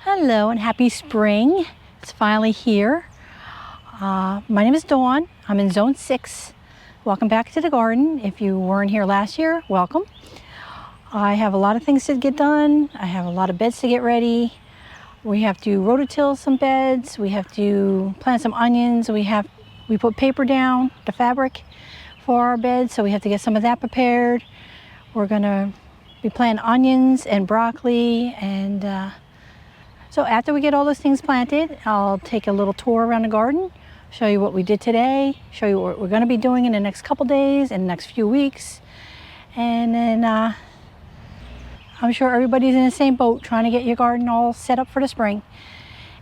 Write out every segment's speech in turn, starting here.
Hello and happy spring. It's finally here. My name is Dawn. I'm in Zone 6. Welcome back to the garden. If you weren't here last year, welcome. I have a lot of things to get done. I have a lot of beds to get ready. We have to rototill some beds. We have to plant some onions. We put paper down, the fabric for our beds, so we have to get some of that prepared. We're gonna be planting onions and broccoli, and so after we get all those things planted, I'll take a little tour around the garden, show you what we did today, show you what we're gonna be doing in the next couple days, in the next few weeks, and then I'm sure everybody's in the same boat, trying to get your garden all set up for the spring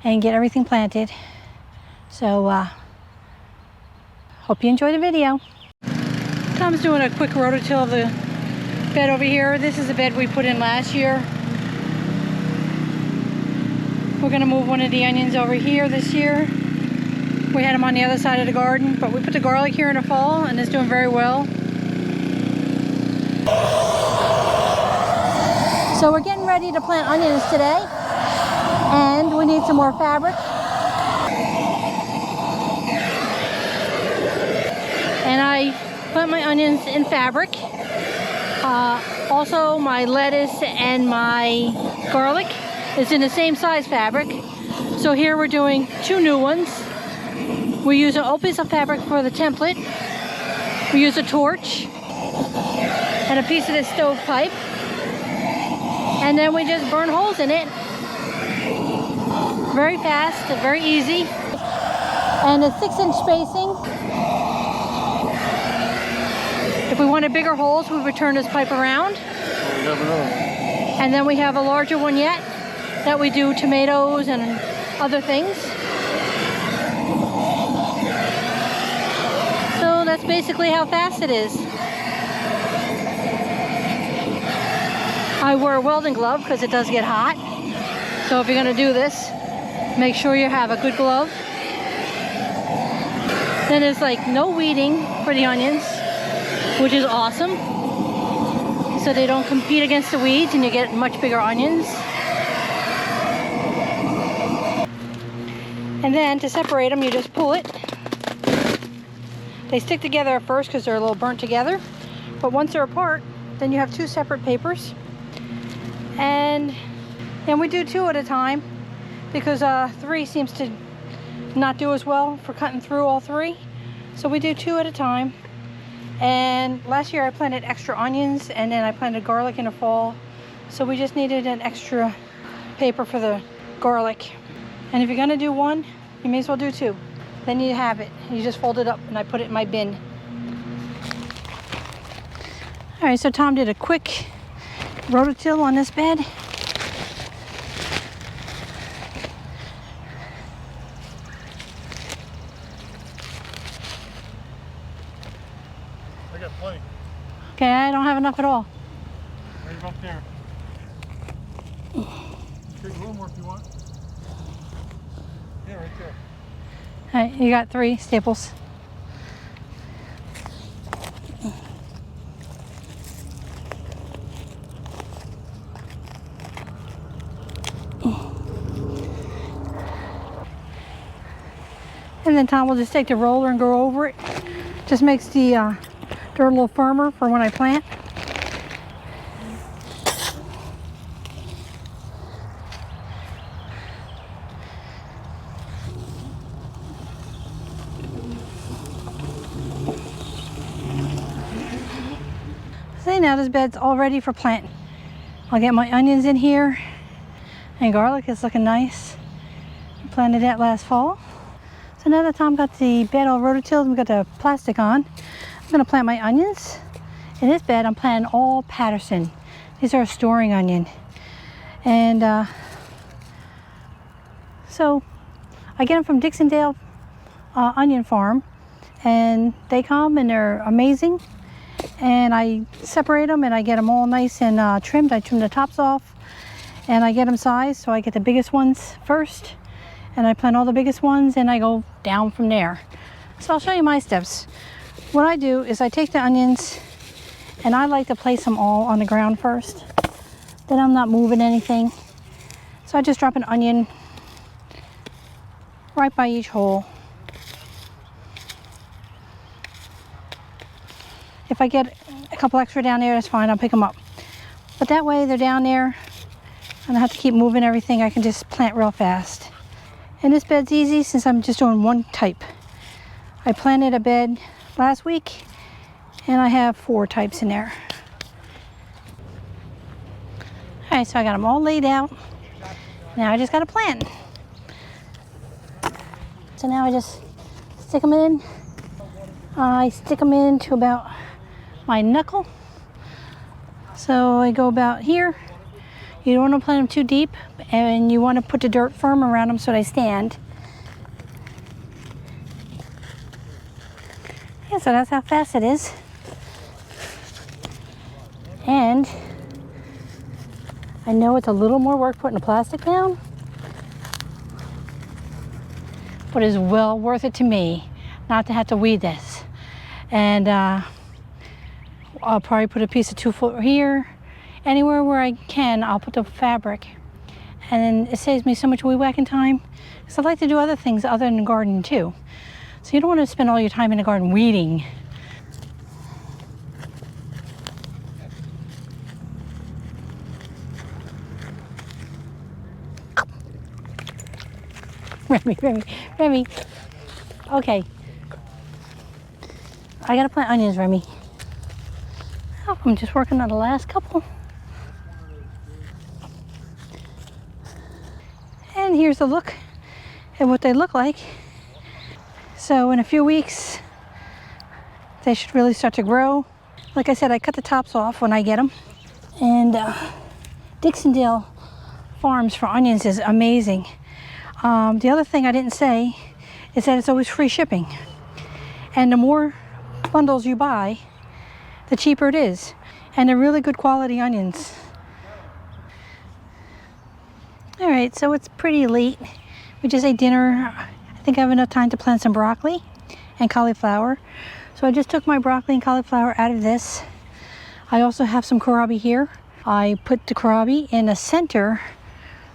and get everything planted. So hope you enjoy the video. Tom's doing a quick rototill of the bed over here. This is the bed we put in last year. We're gonna move one of the onions over here this year. We had them on the other side of the garden, but we put the garlic here in the fall and it's doing very well. So we're getting ready to plant onions today, and we need some more fabric. And I plant my onions in fabric. Also my lettuce and my garlic is in the same size fabric. So here we're doing 2 new ones. We use an old piece of fabric for the template. We use a torch and a piece of this stovepipe. And then we just burn holes in it. Very fast, very easy. And a 6-inch spacing. If we wanted bigger holes, we would turn this pipe around. You never know. And then we have a larger one yet that we do tomatoes and other things. So that's basically how fast it is. I wear a welding glove because it does get hot. So if you're going to do this, make sure you have a good glove. Then there's like no weeding for the onions, which is awesome. So they don't compete against the weeds and you get much bigger onions. And then to separate them, you just pull it. They stick together at first because they're a little burnt together. But once they're apart, then you have 2 separate papers. And then we do 2 at a time because 3 seems to not do as well for cutting through all 3. So we do 2 at a time. And last year I planted extra onions and then I planted garlic in the fall. So we just needed an extra paper for the garlic. And if you're gonna do 1, you may as well do 2. Then you have it. You just fold it up and I put it in my bin. All right, so Tom did a quick rototill on this bed. I got plenty. Okay, I don't have enough at all. Right up there. Take a little more if you want. Yeah, right there. All right, you got 3 staples. And then Tom will just take the roller and go over it. Just makes the dirt a little firmer for when I plant. See, now this bed's all ready for planting. I'll get my onions in here, and garlic is looking nice. I planted that last fall. So now that Tom got the bed all rototilled and we got the plastic on, I'm gonna plant my onions. In this bed, I'm planting all Patterson. These are a storing onion. And so I get them from Dixondale Onion Farm, and they come and they're amazing. And I separate them and I get them all nice and trimmed. I trim the tops off and I get them sized, so I get the biggest ones first. And I plant all the biggest ones and I go down from there. So I'll show you my steps. What I do is I take the onions and I like to place them all on the ground first. Then I'm not moving anything. So I just drop an onion right by each hole. If I get a couple extra down there, that's fine, I'll pick them up. But that way they're down there and I have to keep moving everything. I can just plant real fast. And this bed's easy since I'm just doing one type. I planted a bed last week and I have 4 types in there. All right, so I got them all laid out. Now I just got to plant. So now I just stick them in. I stick them in to about my knuckle. So I go about here. You don't want to plant them too deep, and you want to put the dirt firm around them so they stand. Yeah, so that's how fast it is. And I know it's a little more work putting the plastic down, but it's well worth it to me not to have to weed this. And I'll probably put a piece of 2-foot here. Anywhere where I can, I'll put the fabric. And then it saves me so much weed whacking time. Because I like to do other things other than the garden too. So you don't want to spend all your time in the garden weeding. Remy. Okay. I gotta plant onions, Remy. Oh, I'm just working on the last couple. And here's a look at what they look like. So in a few weeks, they should really start to grow. Like I said, I cut the tops off when I get them. And Dixondale Farms for onions is amazing. The other thing I didn't say is that it's always free shipping. And the more bundles you buy, the cheaper it is. And they're really good quality onions. All right, so it's pretty late. We just ate dinner. I think I have enough time to plant some broccoli and cauliflower. So I just took my broccoli and cauliflower out of this. I also have some kohlrabi here. I put the kohlrabi in the center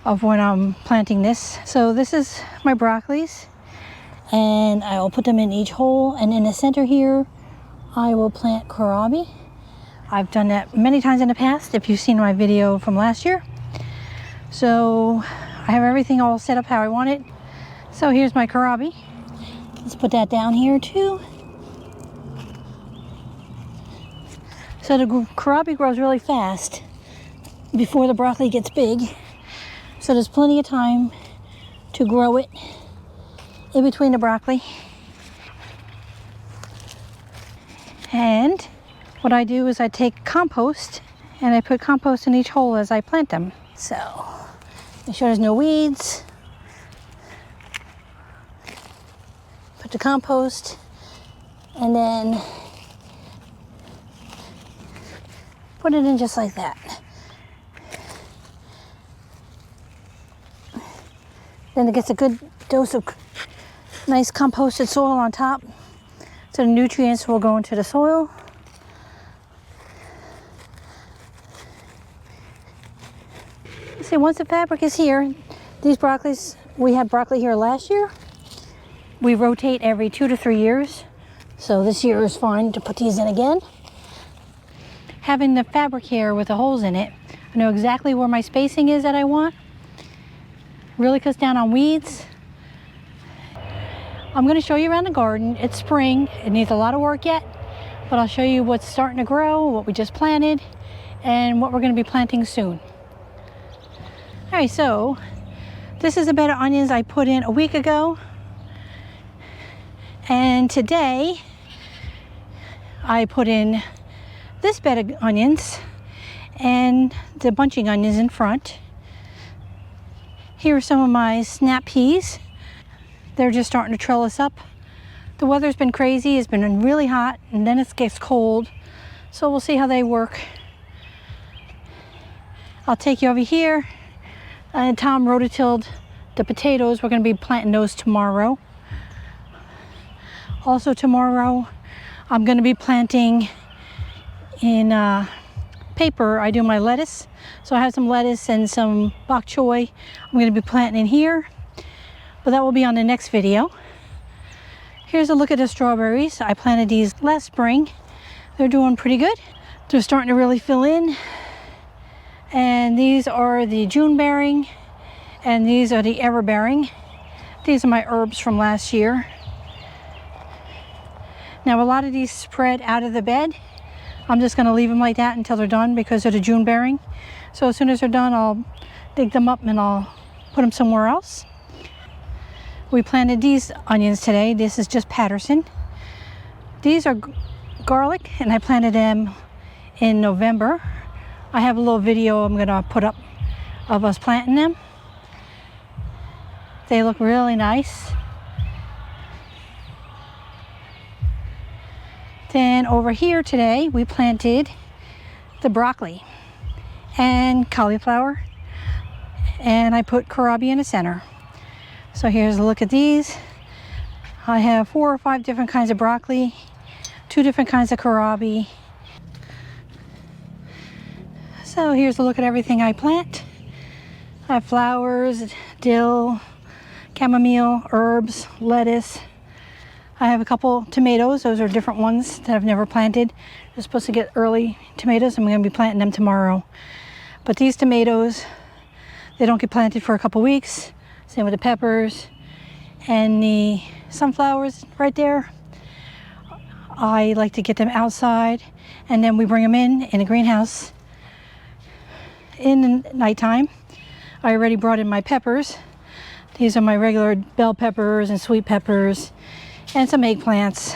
of when I'm planting this. So this is my broccolis, and I will put them in each hole, and in the center here I will plant kohlrabi. I've done that many times in the past if you've seen my video from last year. So I have everything all set up how I want it. So here's my kohlrabi. Let's put that down here too. So the kohlrabi grows really fast before the broccoli gets big. So there's plenty of time to grow it in between the broccoli. And what I do is I take compost and I put compost in each hole as I plant them. So make sure there's no weeds. Put the compost and then put it in just like that. Then it gets a good dose of nice composted soil on top, so the nutrients will go into the soil. See, once the fabric is here, these broccolis, we had broccoli here last year. We rotate every 2 to 3 years, so this year is fine to put these in again. Having the fabric here with the holes in it, I know exactly where my spacing is that I want. Really cuts down on weeds. I'm going to show you around the garden. It's spring. It needs a lot of work yet, but I'll show you what's starting to grow, what we just planted, and what we're going to be planting soon. All right, so this is a bed of onions I put in a week ago. And today I put in this bed of onions and the bunching onions in front. Here are some of my snap peas. They're just starting to trellis up. The weather's been crazy. It's been really hot and then it gets cold. So we'll see how they work. I'll take you over here. Tom rototilled the potatoes. We're going to be planting those tomorrow. Also tomorrow, I'm going to be planting in paper I do my lettuce. So I have some lettuce and some bok choy I'm going to be planting in here, but that will be on the next video. Here's a look at the strawberries. I planted these last spring. They're doing pretty good. They're starting to really fill in. And these are the June bearing, and these are the ever bearing. These are my herbs from last year. Now a lot of these spread out of the bed. I'm just going to leave them like that until they're done because they're the June bearing. So as soon as they're done, I'll dig them up and I'll put them somewhere else. We planted these onions today. This is just Patterson. These are garlic, and I planted them in November. I have a little video I'm going to put up of us planting them. They look really nice. Then over here today, we planted the broccoli and cauliflower, and I put Kohlrabi in the center. So here's a look at these. I have 4 or 5 different kinds of broccoli, 2 different kinds of Kohlrabi. So here's a look at everything I plant. I have flowers, dill, chamomile, herbs, lettuce. I have a couple tomatoes. Those are different ones that I've never planted. They're supposed to get early tomatoes. I'm going to be planting them tomorrow. But these tomatoes, they don't get planted for a couple weeks. Same with the peppers and the sunflowers right there. I like to get them outside, and then we bring them in the greenhouse in the nighttime. I already brought in my peppers. These are my regular bell peppers and sweet peppers and some eggplants.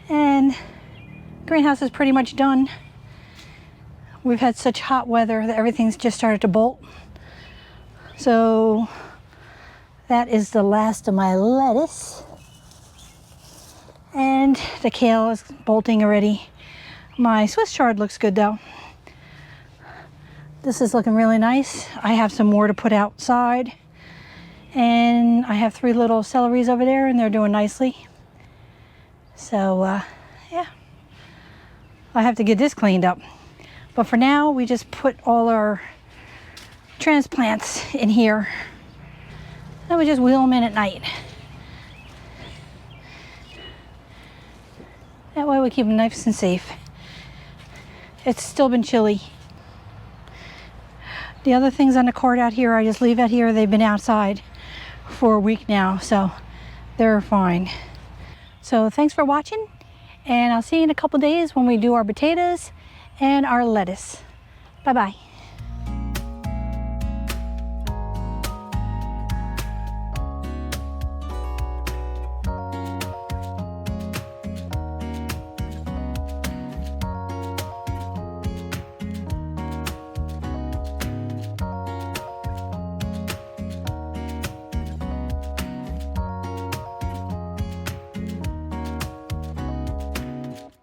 And greenhouse is pretty much done. We've had such hot weather that everything's just started to bolt. So that is the last of my lettuce. And the kale is bolting already. My Swiss chard looks good though. This is looking really nice. I have some more to put outside. And I have 3 little celeries over there, and they're doing nicely. So yeah, I have to get this cleaned up. But for now, we just put all our transplants in here. And we just wheel them in at night. That way we keep them nice and safe. It's still been chilly. The other things on the cart out here, I just leave out here. They've been outside for a week now, so they're fine. So thanks for watching, and I'll see you in a couple days when we do our potatoes and our lettuce. Bye-bye.